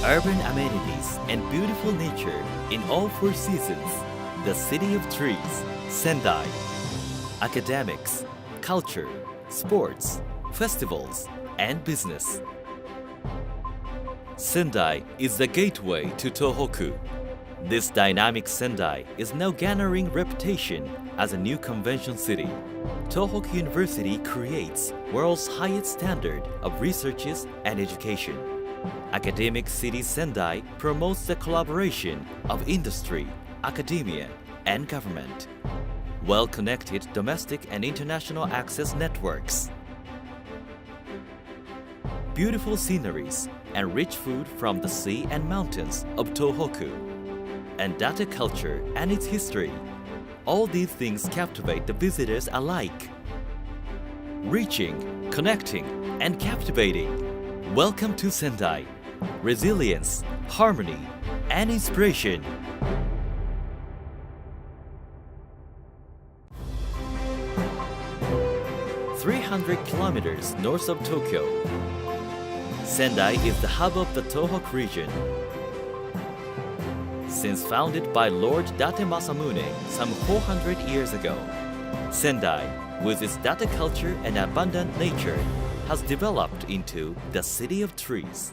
urban amenities and beautiful nature in all four seasons. The city of trees, Sendai. Academics, culture, sports, festivals, and business. Sendai is the gateway to Tohoku. This dynamic Sendai is now garnering reputation as a new convention city. Tohoku University creates world's highest standard of researches and education. Academic City Sendai promotes the collaboration of industry, academia, and government. Well-connected domestic and international access networks. Beautiful sceneries and rich food from the sea and mountains of Tohoku. And data culture and its history. All these things captivate the visitors alike. Reaching, connecting, and captivating. Welcome to Sendai. Resilience, harmony, and inspiration. Kilometers north of Tokyo. Sendai is the hub of the Tohoku region. Since founded by Lord Date Masamune some 400 years ago, Sendai, with its data culture and abundant nature, has developed into the city of trees.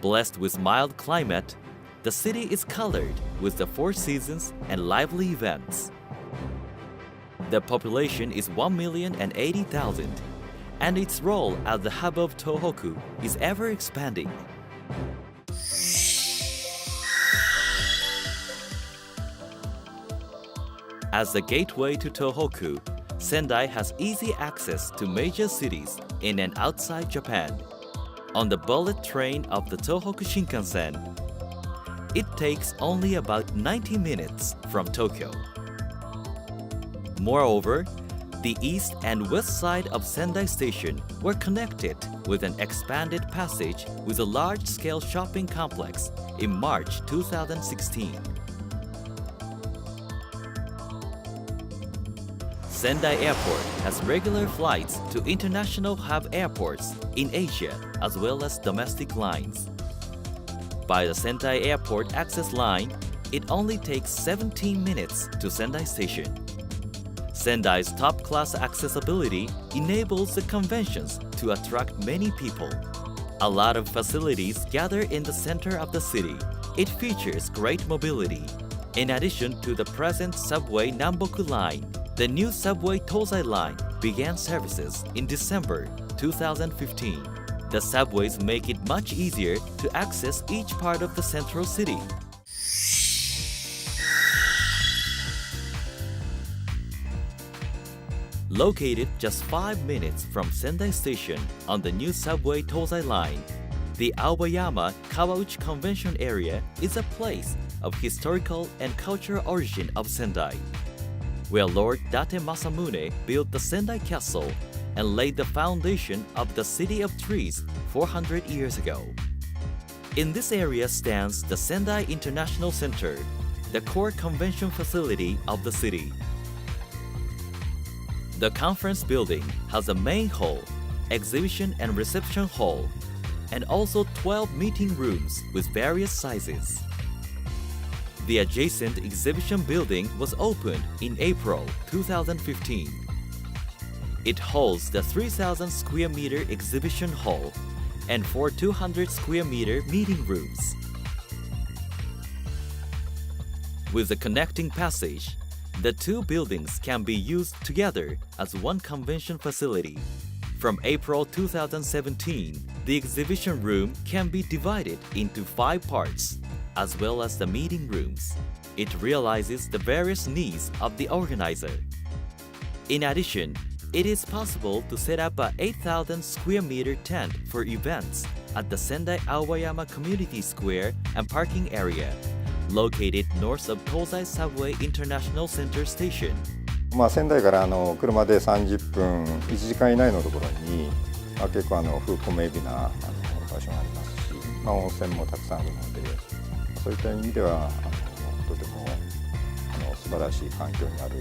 Blessed with mild climate, the city is colored with the four seasons and lively events. The population is 1,080,000, and its role as the hub of Tohoku is ever expanding. As the gateway to Tohoku, Sendai has easy access to major cities in and outside Japan. On the bullet train of the Tohoku Shinkansen, it takes only about 90 minutes from Tokyo. Moreover, the east and west side of Sendai Station were connected with an expanded passage with a large-scale shopping complex in March 2016. Sendai Airport has regular flights to international hub airports in Asia as well as domestic lines. By the Sendai Airport Access Line, it only takes 17 minutes to Sendai Station. Sendai's top-class accessibility enables the conventions to attract many people. A lot of facilities gather in the center of the city. It features great mobility. In addition to the present subway Namboku Line, the new subway Tozai Line began services in December 2015. The subways make it much easier to access each part of the central city. Located just 5 minutes from Sendai Station on the new subway Tozai Line, the Aobayama Kawauchi Convention Area is a place of historical and cultural origin of Sendai, where Lord Date Masamune built the Sendai Castle and laid the foundation of the City of Trees 400 years ago. In this area stands the Sendai International Center, the core convention facility of the city. The conference building has a main hall, exhibition and reception hall, and also 12 meeting rooms with various sizes. The adjacent exhibition building was opened in April 2015. It holds the 3,000 square meter exhibition hall and 200 square meter meeting rooms. With the connecting passage, the two buildings can be used together as one convention facility. From April 2017, the exhibition room can be divided into 5 parts, as well as the meeting rooms. It realizes the various needs of the organizer. In addition, it is possible to set up a 8,000 square meter tent for events at the Sendai Aoyama Community Square and parking area, located north of Tozai Subway International Center Station. 仙台から車で30分、1時間以内のところに、結構風光明媚な場所がありますし、温泉もたくさんあるので、そういった意味ではとても素晴らしい環境にある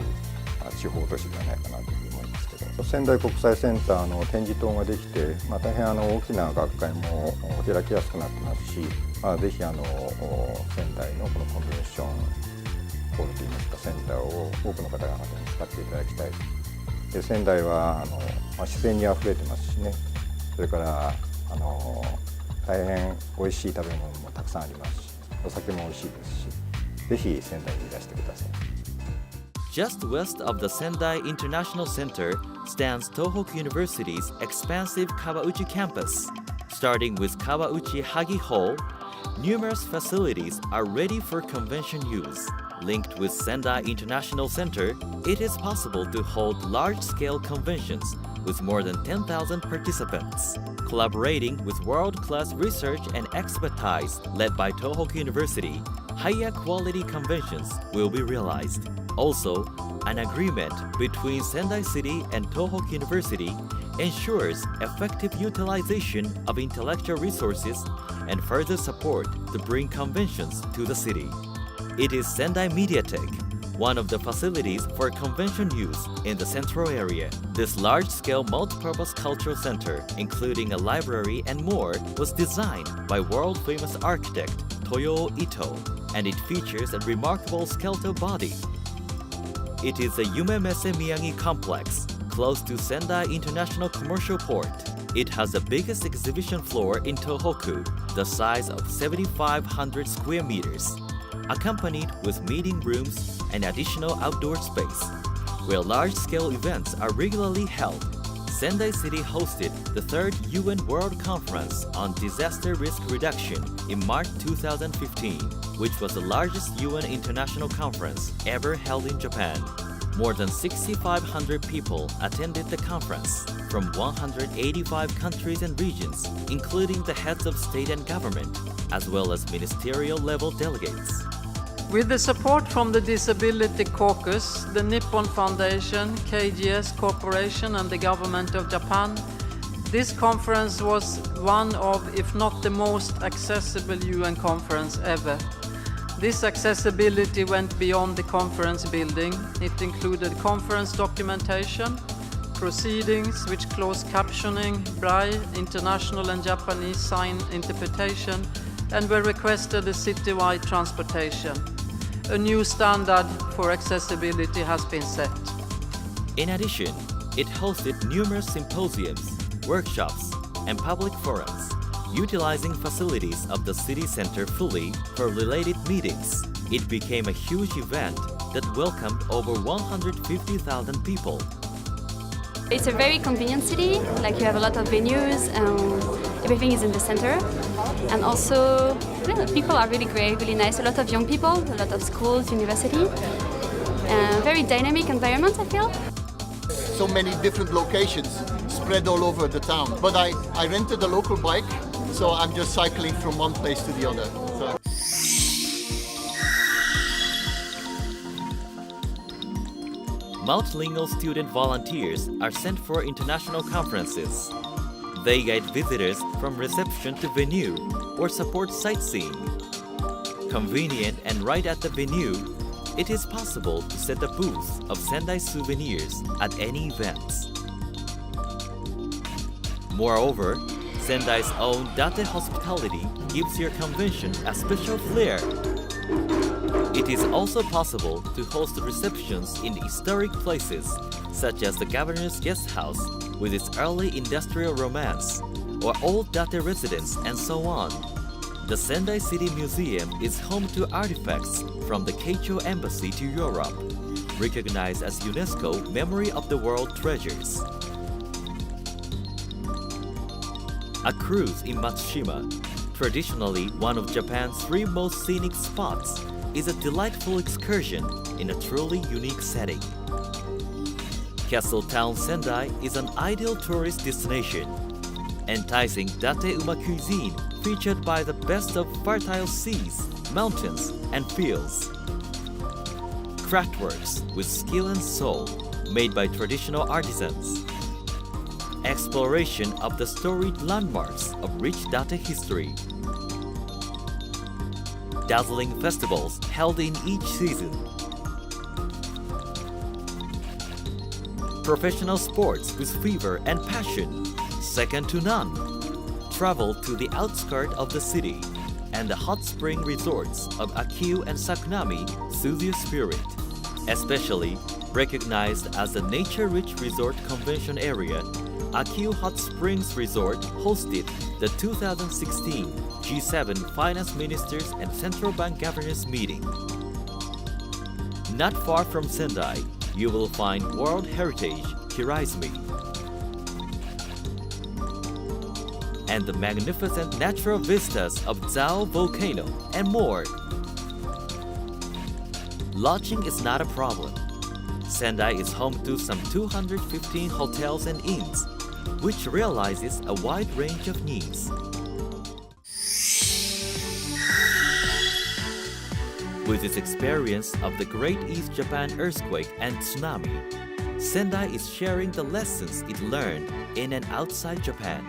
地方都市ではないかなというふうに思いますけど、仙台国際センターの展示棟ができて、大変大きな学会も開きやすくなってますし、ぜひ仙台のこのコンベンションホールといいますかセンターを多くの方々に使っていただきたい。で仙台は自然にあふれてますしね、それから大変おいしい食べ物もたくさんありますし、お酒もおいしいですし、ぜひ仙台にいらしてください。Just west of the Sendai International Center stands Tohoku University's expansive Kawauchi campus. Starting with Kawauchi Hagi Hall, numerous facilities are ready for convention use. Linked with Sendai International Center, it is possible to hold large-scale conventions with more than 10,000 participants. Collaborating with world-class research and expertise led by Tohoku University, higher quality conventions will be realized. Also, an agreement between Sendai City and Tohoku University ensures effective utilization of intellectual resources and further support to bring conventions to the city. It is Sendai Mediatek, one of the facilities for convention use in the central area. This large-scale multi-purpose cultural center, including a library and more, was designed by world-famous architect Toyo Ito, and it features a remarkable skeletal body. It is a Yumemese Miyagi complex, close to Sendai International Commercial Port. It has the biggest exhibition floor in Tohoku, the size of 7,500 square meters, accompanied with meeting rooms and additional outdoor space, where large-scale events are regularly held. Sendai City hosted the 3rd UN World Conference on Disaster Risk Reduction in March 2015, which was the largest UN international conference ever held in Japan. More than 6,500 people attended the conference from 185 countries and regions, including the heads of state and government, as well as ministerial-level delegates. With the support from the Disability Caucus, the Nippon Foundation, KGS Corporation and the Government of Japan, this conference was one of, if not the most accessible UN conference ever. This accessibility went beyond the conference building. It included conference documentation, proceedings with closed captioning, Braille, international and Japanese sign interpretation, and where requested a citywide transportation. A new standard for accessibility has been set. In addition, it hosted numerous symposiums, workshops, and public forums, utilizing facilities of the city center fully for related meetings. It became a huge event that welcomed over 150,000 people. It's a very convenient city, like you have a lot of venues, everything is in the center. And also, people are really great, really nice. A lot of young people, a lot of schools, university. Very dynamic environment, I feel. So many different locations spread all over the town. But I rented a local bike, so I'm just cycling from one place to the other. So. Multilingual student volunteers are sent for international conferences. They guide visitors from reception to venue or support sightseeing. Convenient and right at the venue, it is possible to set a booth of Sendai souvenirs at any events. Moreover, Sendai's own Date hospitality gives your convention a special flair. It is also possible to host receptions in historic places, such as the Governor's Guest House with its early industrial romance, or old Date residence, and so on. The Sendai City Museum is home to artifacts from the Keicho Embassy to Europe, recognized as UNESCO Memory of the World Treasures. A cruise in Matsushima, traditionally one of Japan's 3 most scenic spots, is a delightful excursion in a truly unique setting. Castle Town Sendai is an ideal tourist destination, enticing Date-uma cuisine featured by the best of fertile seas, mountains, and fields. Craftworks with skill and soul, made by traditional artisans. Exploration of the storied landmarks of rich Date history. Dazzling festivals held in each season. Professional sports with fever and passion, second to none. Travel to the outskirts of the city, and the hot spring resorts of Akyu and Sakunami soothe your spirit. Especially recognized as a nature-rich resort convention area, Akyu Hot Springs Resort hosted the 2016 G7 Finance Ministers and Central Bank Governors meeting. Not far from Sendai, you will find World Heritage Kiraizumi and the magnificent natural vistas of Zao Volcano and more. Lodging is not a problem. Sendai is home to some 215 hotels and inns, which realizes a wide range of needs. With its experience of the Great East Japan earthquake and tsunami, Sendai is sharing the lessons it learned in and outside Japan,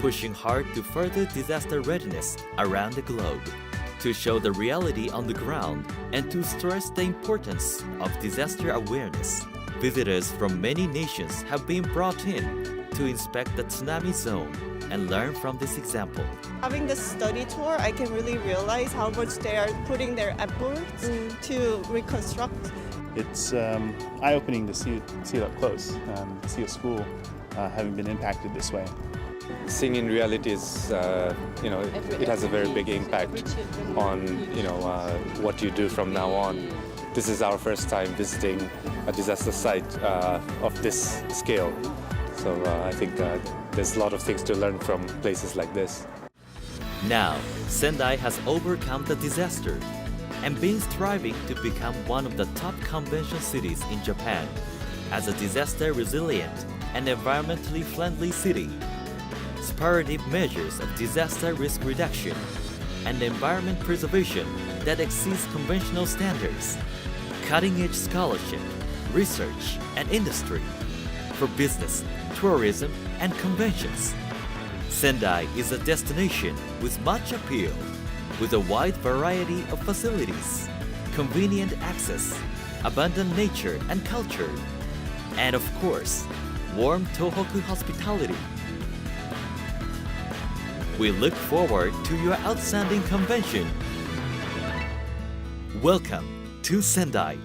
pushing hard to further disaster readiness around the globe, to show the reality on the ground and to stress the importance of disaster awareness. Visitors from many nations have been brought in to inspect the tsunami zone and learn from this example. Having this study tour, I can really realize how much they are putting their efforts to reconstruct. It's eye-opening to see it up close, see a school having been impacted this way. Seeing in reality is, it has a very big impact on, what you do from now on. This is our first time visiting a disaster site of this scale. So I think there's a lot of things to learn from places like this. Now, Sendai has overcome the disaster and been striving to become one of the top convention cities in Japan as a disaster-resilient and environmentally friendly city. Spirited measures of disaster risk reduction and environment preservation that exceeds conventional standards, cutting-edge scholarship, research, and industry for business, tourism, and conventions. Sendai is a destination with much appeal, with a wide variety of facilities, convenient access, abundant nature and culture, and of course, warm Tohoku hospitality. We look forward to your outstanding convention. Welcome to Sendai.